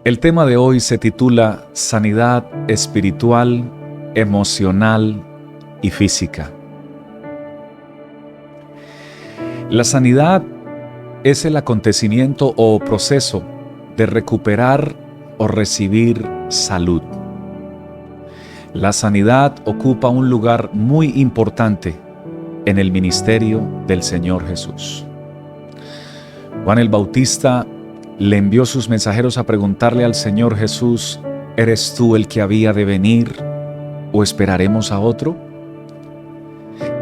El tema de hoy se titula Sanidad espiritual, emocional y física. La sanidad es el acontecimiento o proceso de recuperar o recibir salud. La sanidad ocupa un lugar muy importante en el ministerio del Señor Jesús. Juan el Bautista le envió sus mensajeros a preguntarle al Señor Jesús: ¿eres tú el que había de venir o esperaremos a otro?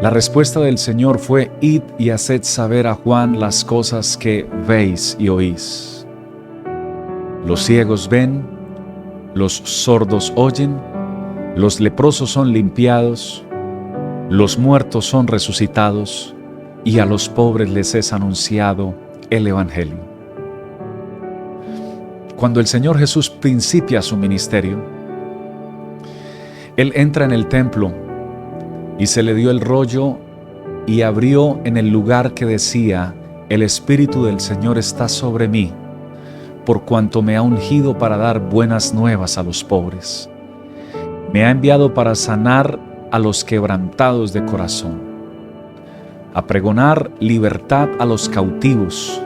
La respuesta del Señor fue: id y haced saber a Juan las cosas que veis y oís. Los ciegos ven, los sordos oyen, los leprosos son limpiados, los muertos son resucitados, y a los pobres les es anunciado el Evangelio. Cuando el Señor Jesús principia su ministerio, Él entra en el templo y se le dio el rollo y abrió en el lugar que decía: el Espíritu del Señor está sobre mí, por cuanto me ha ungido para dar buenas nuevas a los pobres. Me ha enviado para sanar a los quebrantados de corazón, a pregonar libertad a los cautivos,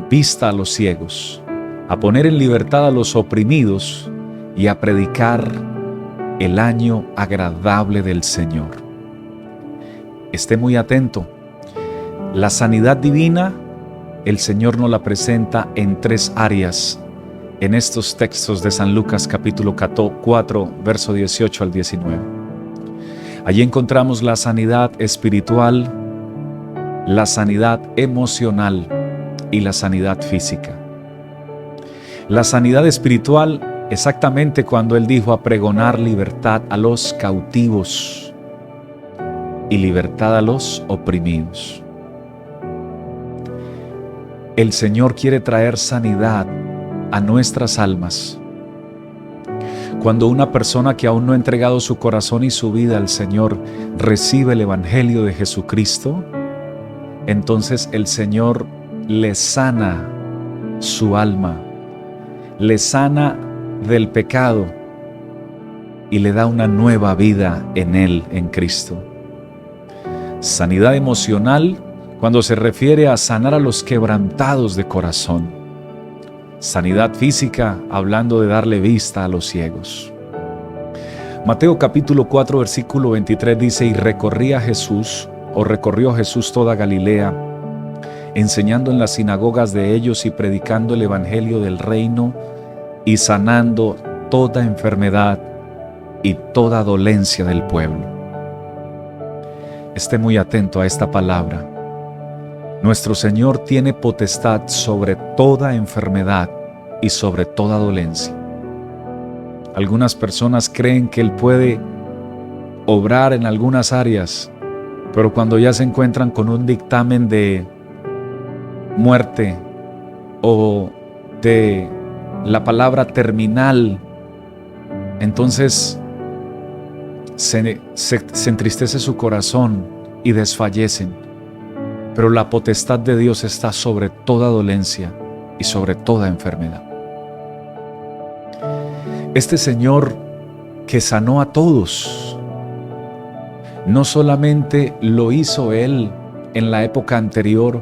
vista a los ciegos, a poner en libertad a los oprimidos y a predicar el año agradable del Señor. Esté muy atento. La sanidad divina, el Señor nos la presenta en tres áreas en estos textos de San Lucas capítulo 4, verso 18 al 19. Allí encontramos la sanidad espiritual, la sanidad emocional y la sanidad física. La sanidad espiritual, exactamente cuando Él dijo: a pregonar libertad a los cautivos y libertad a los oprimidos. El Señor quiere traer sanidad a nuestras almas. Cuando una persona que aún no ha entregado su corazón y su vida al Señor recibe el Evangelio de Jesucristo, entonces el Señor le sana su alma, le sana del pecado y le da una nueva vida en Él, en Cristo. Sanidad emocional cuando se refiere a sanar a los quebrantados de corazón. Sanidad física hablando de darle vista a los ciegos. Mateo capítulo 4 versículo 23 dice: y recorrió Jesús toda Galilea, enseñando en las sinagogas de ellos y predicando el evangelio del reino y sanando toda enfermedad y toda dolencia del pueblo. Esté muy atento a esta palabra. Nuestro Señor tiene potestad sobre toda enfermedad y sobre toda dolencia. Algunas personas creen que Él puede obrar en algunas áreas, pero cuando ya se encuentran con un dictamen de muerte o de la palabra terminal, entonces se entristece su corazón y desfallecen. Pero la potestad de Dios está sobre toda dolencia y sobre toda enfermedad. Este Señor que sanó a todos, no solamente lo hizo Él en la época anterior,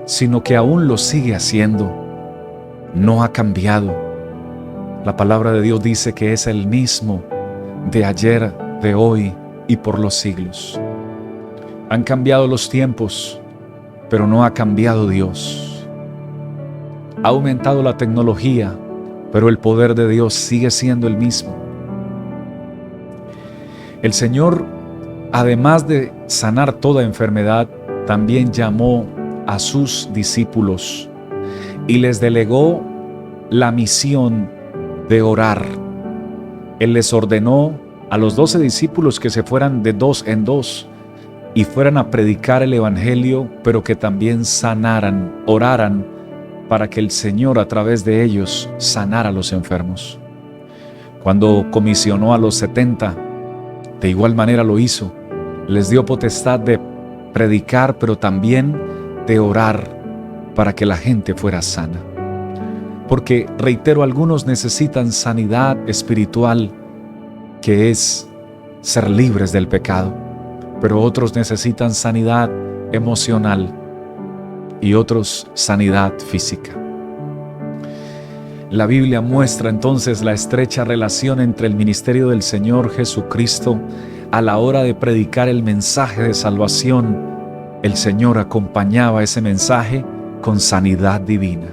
sino que aún lo sigue haciendo. No ha cambiado. La palabra de Dios dice que es el mismo de ayer, de hoy y por los siglos. Han cambiado los tiempos, pero no ha cambiado Dios. Ha aumentado la tecnología, pero el poder de Dios sigue siendo el mismo. El Señor, además de sanar toda enfermedad, también llamó a sus discípulos y les delegó la misión de orar. Él les ordenó a los 12 discípulos que se fueran de dos en dos y fueran a predicar el Evangelio, pero que también sanaran, oraran para que el Señor a través de ellos sanara a los enfermos. Cuando comisionó a los 70, de igual manera lo hizo. Les dio potestad de predicar, pero también de orar para que la gente fuera sana. Porque, reitero, algunos necesitan sanidad espiritual, que es ser libres del pecado, pero otros necesitan sanidad emocional y otros sanidad física. La Biblia muestra entonces la estrecha relación entre el ministerio del Señor Jesucristo. A la hora de predicar el mensaje de salvación, el Señor acompañaba ese mensaje con sanidad divina.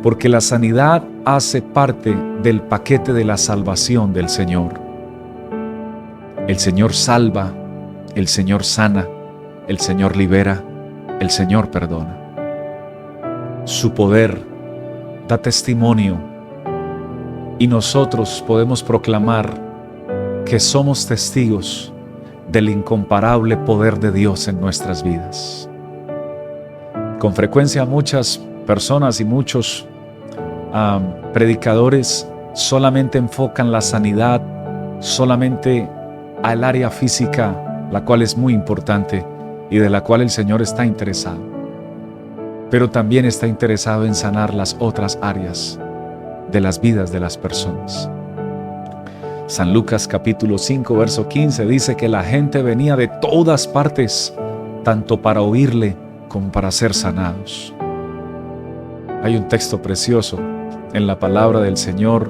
Porque la sanidad hace parte del paquete de la salvación del Señor. El Señor salva, el Señor sana, el Señor libera, el Señor perdona. Su poder da testimonio y nosotros podemos proclamar que somos testigos del incomparable poder de Dios en nuestras vidas. Con frecuencia muchas personas y muchos predicadores solamente enfocan la sanidad solamente al área física, la cual es muy importante y de la cual el Señor está interesado. Pero también está interesado en sanar las otras áreas de las vidas de las personas. San Lucas capítulo 5, verso 15 dice que la gente venía de todas partes, tanto para oírle como para ser sanados. Hay un texto precioso en la palabra del Señor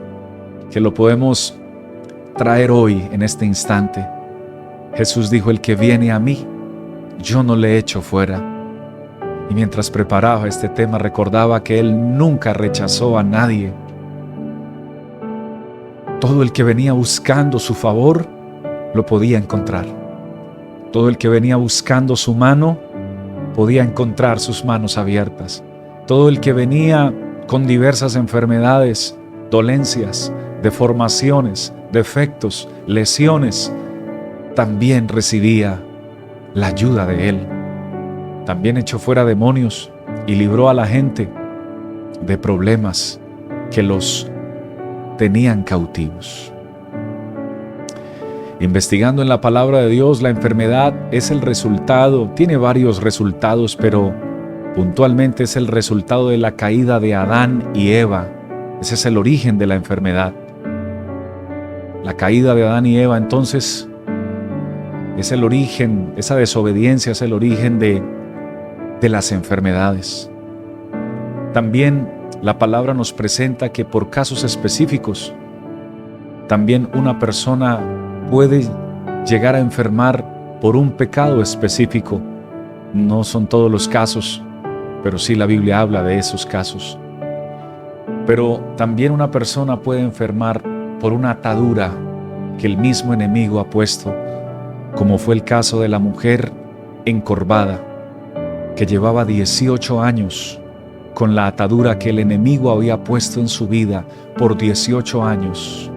que lo podemos traer hoy en este instante. Jesús dijo: el que viene a mí, yo no le echo fuera. Y mientras preparaba este tema recordaba que Él nunca rechazó a nadie. Todo el que venía buscando su favor lo podía encontrar. Todo el que venía buscando su mano podía encontrar sus manos abiertas. Todo el que venía con diversas enfermedades, dolencias, deformaciones, defectos, lesiones, también recibía la ayuda de Él. También echó fuera demonios y libró a la gente de problemas que los tenían cautivos. Investigando en la palabra de Dios, la enfermedad es el resultado, tiene varios resultados, pero puntualmente es el resultado de la caída de Adán y Eva. Ese es el origen de la enfermedad. La caída de Adán y Eva, entonces, es el origen, esa desobediencia es el origen de las enfermedades. También la palabra nos presenta que por casos específicos, también una persona puede llegar a enfermar por un pecado específico. No son todos los casos, pero sí la Biblia habla de esos casos. Pero también una persona puede enfermar por una atadura que el mismo enemigo ha puesto, como fue el caso de la mujer encorvada, que llevaba 18 años con la atadura que el enemigo había puesto en su vida por 18 años.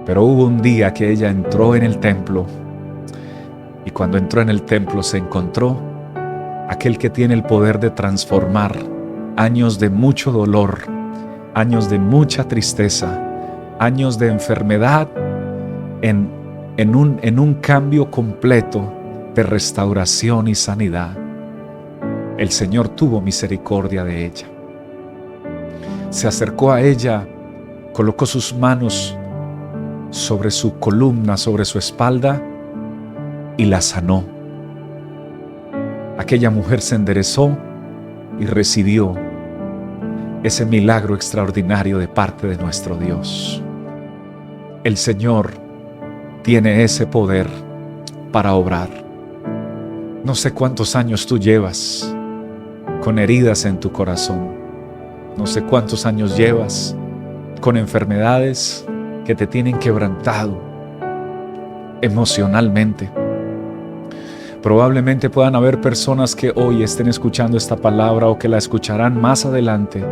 Pero hubo un día que ella entró en el templo, y cuando entró en el templo se encontró aquel que tiene el poder de transformar años de mucho dolor, años de mucha tristeza, años de enfermedad en un cambio completo de restauración y sanidad. El Señor tuvo misericordia de ella. Se acercó a ella, colocó sus manos sobre su columna, sobre su espalda, y la sanó. Aquella mujer se enderezó y recibió ese milagro extraordinario de parte de nuestro Dios. El Señor tiene ese poder para obrar. No sé cuántos años tú llevas con heridas en tu corazón. No sé cuántos años llevas con enfermedades que te tienen quebrantado emocionalmente. Probablemente puedan haber personas que hoy estén escuchando esta palabra o que la escucharán más adelante,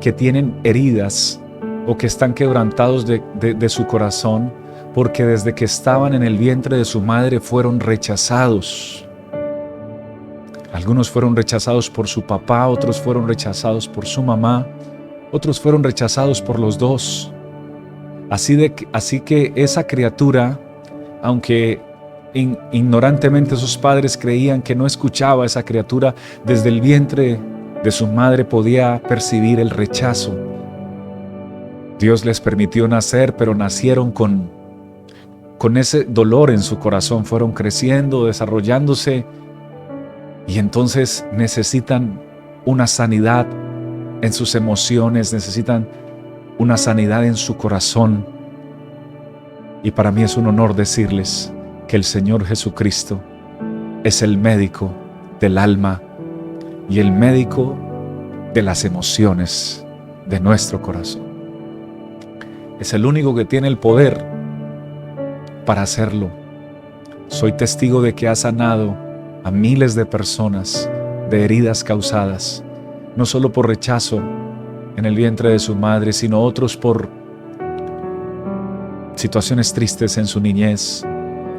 que tienen heridas o que están quebrantados de su corazón porque desde que estaban en el vientre de su madre fueron rechazados. Algunos fueron rechazados por su papá, otros fueron rechazados por su mamá, otros fueron rechazados por los dos. Así que esa criatura, aunque ignorantemente sus padres creían que no escuchaba a esa criatura, desde el vientre de su madre podía percibir el rechazo. Dios les permitió nacer, pero nacieron con ese dolor en su corazón. Fueron creciendo, desarrollándose, y entonces necesitan una sanidad en sus emociones, necesitan una sanidad en su corazón. Y para mí es un honor decirles que el Señor Jesucristo es el médico del alma y el médico de las emociones de nuestro corazón. Es el único que tiene el poder para hacerlo. Soy testigo de que ha sanado a miles de personas de heridas causadas, no solo por rechazo en el vientre de su madre, sino otros por situaciones tristes en su niñez,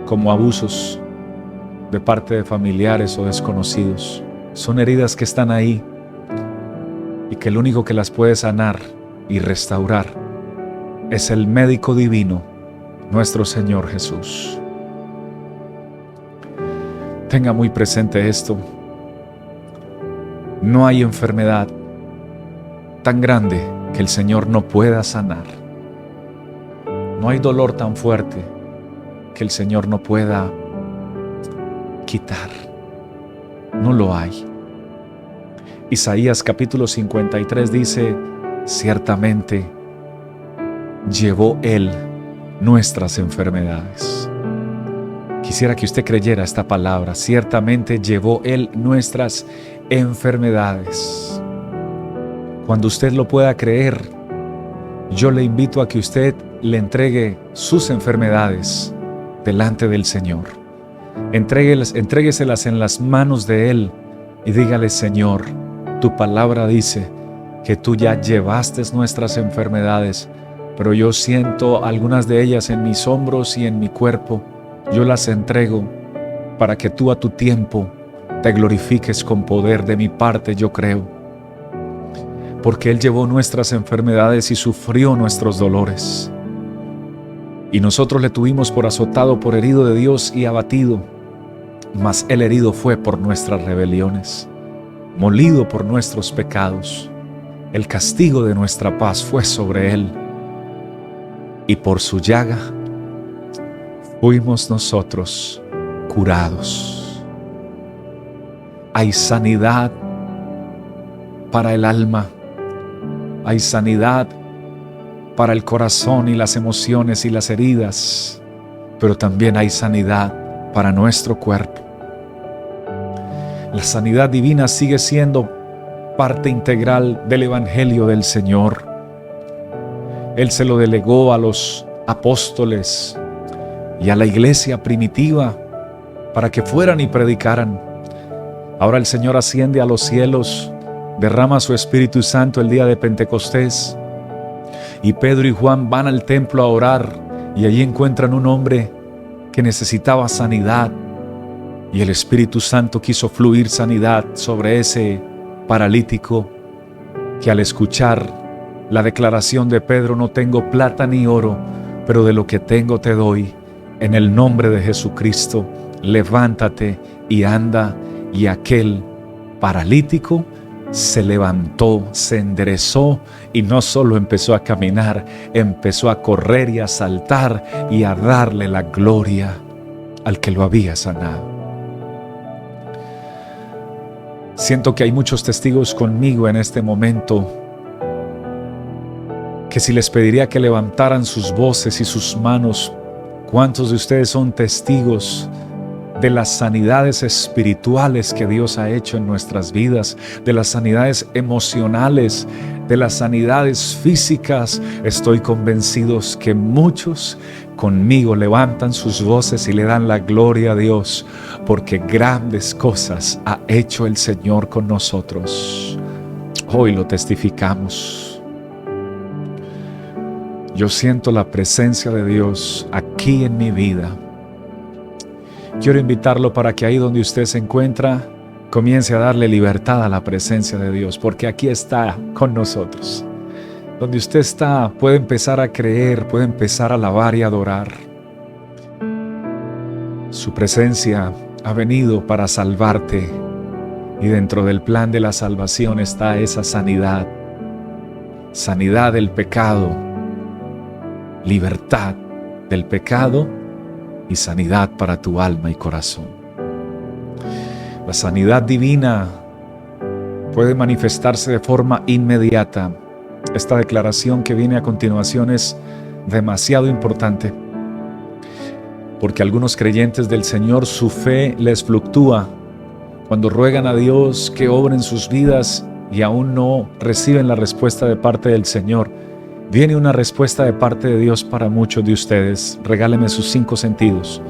como abusos de parte de familiares o desconocidos. Son heridas que están ahí y que el único que las puede sanar y restaurar es el médico divino, nuestro Señor Jesús. Tenga muy presente esto. No hay enfermedad tan grande que el Señor no pueda sanar. No hay dolor tan fuerte que el Señor no pueda quitar. No lo hay. Isaías capítulo 53 dice: ciertamente llevó Él nuestras enfermedades. Quisiera que usted creyera esta palabra. Ciertamente llevó Él nuestras enfermedades. Cuando usted lo pueda creer, yo le invito a que usted le entregue sus enfermedades delante del Señor. Entrégueselas en las manos de Él y dígale: Señor, tu palabra dice que tú ya llevaste nuestras enfermedades, pero yo siento algunas de ellas en mis hombros y en mi cuerpo. Yo las entrego para que tú a tu tiempo te glorifiques con poder. De mi parte yo creo, porque Él llevó nuestras enfermedades y sufrió nuestros dolores. Y nosotros le tuvimos por azotado, por herido de Dios y abatido. Mas Él herido fue por nuestras rebeliones, molido por nuestros pecados. El castigo de nuestra paz fue sobre Él, y por su llaga fuimos nosotros curados. Hay sanidad para el alma, hay sanidad para el corazón y las emociones y las heridas, pero también hay sanidad para nuestro cuerpo. La sanidad divina sigue siendo parte integral del Evangelio del Señor. Él se lo delegó a los apóstoles y a la iglesia primitiva para que fueran y predicaran. Ahora el Señor asciende a los cielos, derrama su Espíritu Santo el día de Pentecostés, y Pedro y Juan van al templo a orar, y allí encuentran un hombre que necesitaba sanidad, y el Espíritu Santo quiso fluir sanidad sobre ese paralítico, que al escuchar la declaración de Pedro: no tengo plata ni oro, pero de lo que tengo te doy, en el nombre de Jesucristo, levántate y anda. Y aquel paralítico se levantó, se enderezó, y no solo empezó a caminar, empezó a correr y a saltar y a darle la gloria al que lo había sanado. Siento que hay muchos testigos conmigo en este momento, que si les pediría que levantaran sus voces y sus manos, ¿cuántos de ustedes son testigos de las sanidades espirituales que Dios ha hecho en nuestras vidas, de las sanidades emocionales, de las sanidades físicas? Estoy convencido que muchos conmigo levantan sus voces y le dan la gloria a Dios, porque grandes cosas ha hecho el Señor con nosotros. Hoy lo testificamos. Yo siento la presencia de Dios aquí en mi vida. Quiero invitarlo para que ahí donde usted se encuentra, comience a darle libertad a la presencia de Dios, porque aquí está con nosotros. Donde usted está, puede empezar a creer, puede empezar a alabar y adorar. Su presencia ha venido para salvarte Y dentro del plan de la salvación está esa sanidad. Sanidad del pecado, libertad del pecado y sanidad para tu alma y corazón. La sanidad divina puede manifestarse de forma inmediata. Esta declaración que viene a continuación es demasiado importante, porque algunos creyentes del Señor su fe les fluctúa cuando ruegan a Dios que obre en sus vidas y aún no reciben la respuesta de parte del Señor. Viene una respuesta de parte de Dios para muchos de ustedes. Regáleme sus 5 sentidos.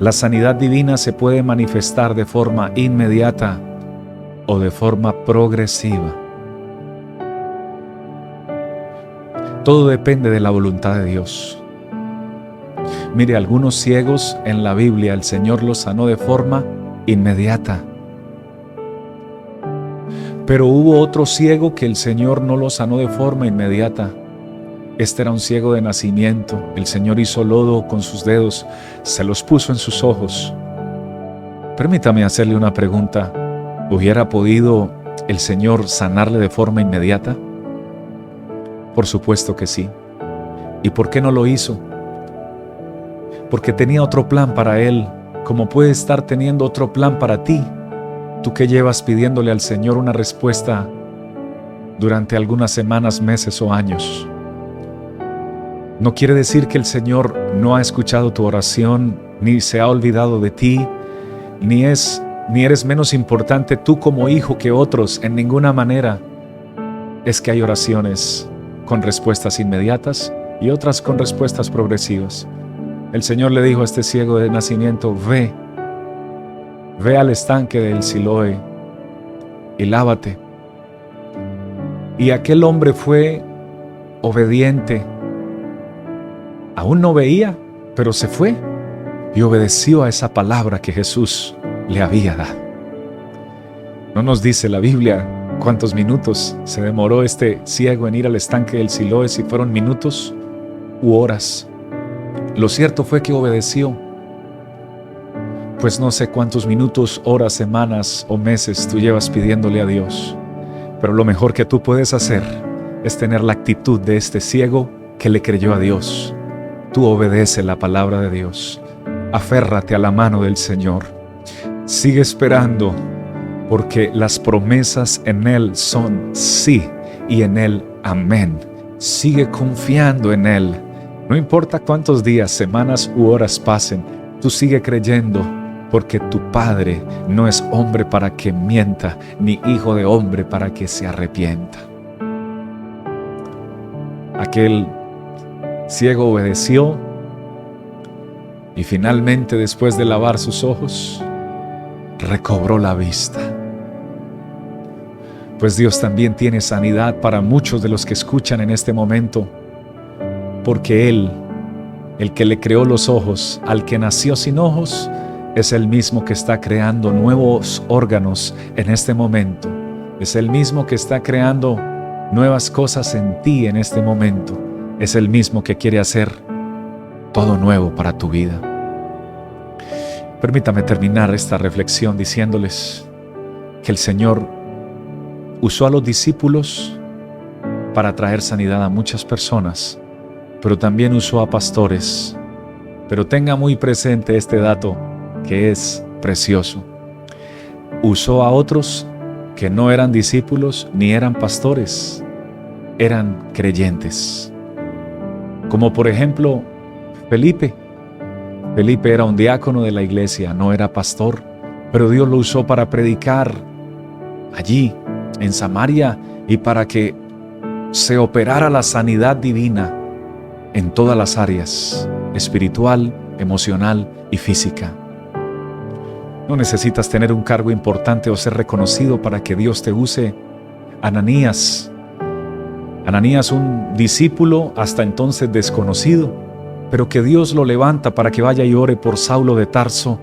La sanidad divina se puede manifestar de forma inmediata o de forma progresiva. Todo depende de la voluntad de Dios. Mire, algunos ciegos en la Biblia el Señor los sanó de forma inmediata. Pero hubo otro ciego que el Señor no lo sanó de forma inmediata. Este era un ciego de nacimiento. El Señor hizo lodo con sus dedos, se los puso en sus ojos. Permítame hacerle una pregunta. ¿Hubiera podido el Señor sanarle de forma inmediata? Por supuesto que sí. ¿Y por qué no lo hizo? Porque tenía otro plan para él, como puede estar teniendo otro plan para ti. Tú que llevas pidiéndole al Señor una respuesta durante algunas semanas, meses o años. No quiere decir que el Señor no ha escuchado tu oración, ni se ha olvidado de ti, ni eres menos importante tú como hijo que otros, en ninguna manera. Es que hay oraciones con respuestas inmediatas y otras con respuestas progresivas. El Señor le dijo a este ciego de nacimiento: ve al estanque del Siloé y lávate. Y aquel hombre fue obediente. Aún no veía, pero se fue y obedeció a esa palabra que Jesús le había dado. No nos dice la Biblia cuántos minutos se demoró este ciego en ir al estanque del Siloé, si fueron minutos u horas. Lo cierto fue que obedeció. Pues no sé cuántos minutos, horas, semanas o meses tú llevas pidiéndole a Dios, pero lo mejor que tú puedes hacer es tener la actitud de este ciego que le creyó a Dios. Tú obedece la palabra de Dios. Aférrate a la mano del Señor. Sigue esperando, porque las promesas en Él son sí y en Él amén. Sigue confiando en Él. No importa cuántos días, semanas u horas pasen, tú sigue creyendo, porque tu Padre no es hombre para que mienta, ni hijo de hombre para que se arrepienta. Aquel ciego obedeció y finalmente, después de lavar sus ojos, recobró la vista. Pues Dios también tiene sanidad para muchos de los que escuchan en este momento, porque Él, el que le creó los ojos al que nació sin ojos, es el mismo que está creando nuevos órganos en este momento. Es el mismo que está creando nuevas cosas en ti en este momento. Es el mismo que quiere hacer todo nuevo para tu vida. Permítame terminar esta reflexión diciéndoles que el Señor usó a los discípulos para traer sanidad a muchas personas, pero también usó a pastores. Pero tenga muy presente este dato que es precioso. Usó a otros que no eran discípulos ni eran pastores, eran creyentes. Como por ejemplo, Felipe. Felipe era un diácono de la iglesia, no era pastor, pero Dios lo usó para predicar allí, en Samaria, y para que se operara la sanidad divina en todas las áreas, espiritual, emocional y física. No necesitas tener un cargo importante o ser reconocido para que Dios te use. Ananías, un discípulo hasta entonces desconocido, pero que Dios lo levanta para que vaya y ore por Saulo de Tarso,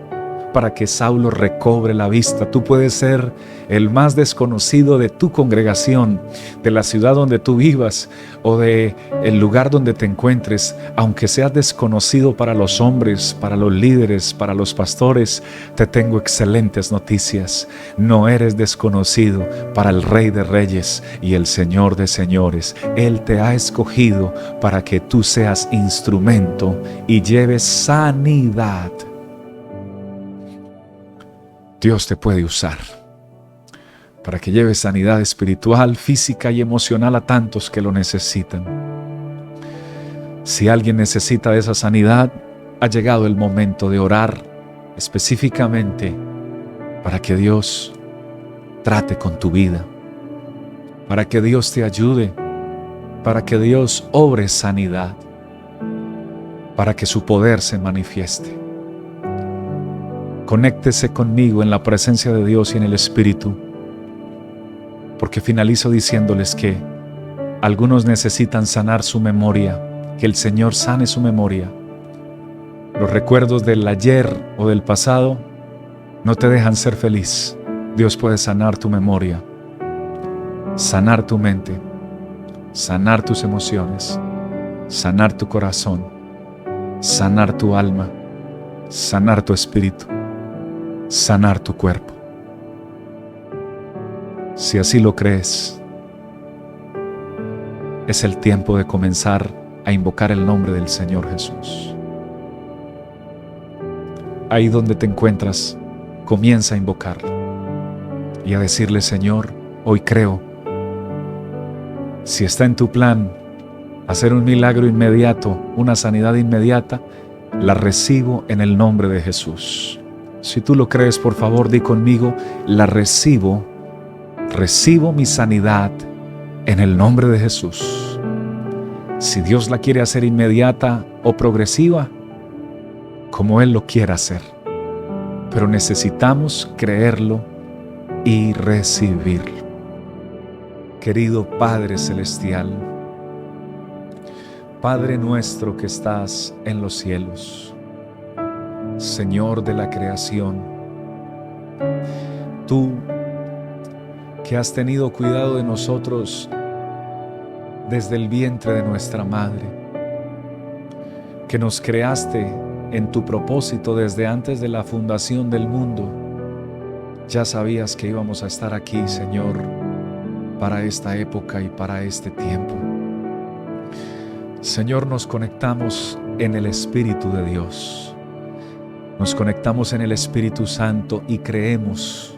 para que Saulo recobre la vista. Tú puedes ser el más desconocido de tu congregación, de la ciudad donde tú vivas o de el lugar donde te encuentres. Aunque seas desconocido para los hombres, para los líderes, para los pastores, te tengo excelentes noticias. No eres desconocido para el Rey de Reyes y el Señor de Señores. Él te ha escogido para que tú seas instrumento y lleves sanidad. Dios te puede usar para que lleves sanidad espiritual, física y emocional a tantos que lo necesitan. Si alguien necesita de esa sanidad, ha llegado el momento de orar específicamente para que Dios trate con tu vida, para que Dios te ayude, para que Dios obre sanidad, para que su poder se manifieste. Conéctese conmigo en la presencia de Dios y en el Espíritu, porque finalizo diciéndoles que algunos necesitan sanar su memoria, que el Señor sane su memoria. Los recuerdos del ayer o del pasado no te dejan ser feliz. Dios puede sanar tu memoria, sanar tu mente, sanar tus emociones, sanar tu corazón, sanar tu alma, sanar tu espíritu, sanar tu cuerpo. Si así lo crees, es el tiempo de comenzar a invocar el nombre del Señor Jesús. Ahí donde te encuentras, comienza a invocarlo y a decirle: Señor, hoy creo. Si está en tu plan hacer un milagro inmediato, una sanidad inmediata, la recibo en el nombre de Jesús. Si tú lo crees, por favor, di conmigo: la recibo mi sanidad en el nombre de Jesús. Si Dios la quiere hacer inmediata o progresiva, como Él lo quiera hacer, pero necesitamos creerlo y recibirlo. Querido Padre Celestial, Padre nuestro que estás en los cielos, Señor de la creación, tú que has tenido cuidado de nosotros desde el vientre de nuestra madre, que nos creaste en tu propósito desde antes de la fundación del mundo, ya sabías que íbamos a estar aquí, Señor, para esta época y para este tiempo. Señor, nos conectamos en el Espíritu de Dios, nos conectamos en el Espíritu Santo y creemos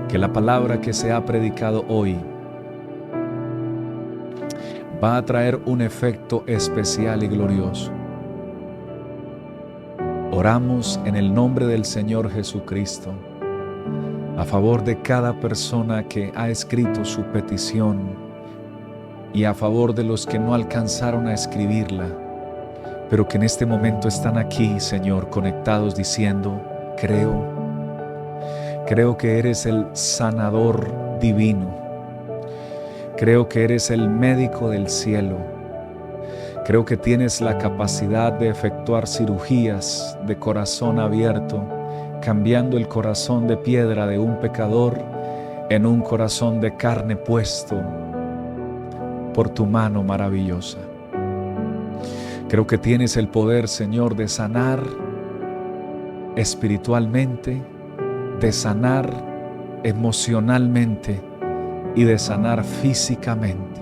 que la palabra que se ha predicado hoy va a traer un efecto especial y glorioso. Oramos en el nombre del Señor Jesucristo a favor de cada persona que ha escrito su petición y a favor de los que no alcanzaron a escribirla, pero que en este momento están aquí, Señor, conectados diciendo: creo que eres el sanador divino, creo que eres el médico del cielo, creo que tienes la capacidad de efectuar cirugías de corazón abierto, cambiando el corazón de piedra de un pecador en un corazón de carne puesto por tu mano maravillosa. Creo que tienes el poder, Señor, de sanar espiritualmente, de sanar emocionalmente y de sanar físicamente.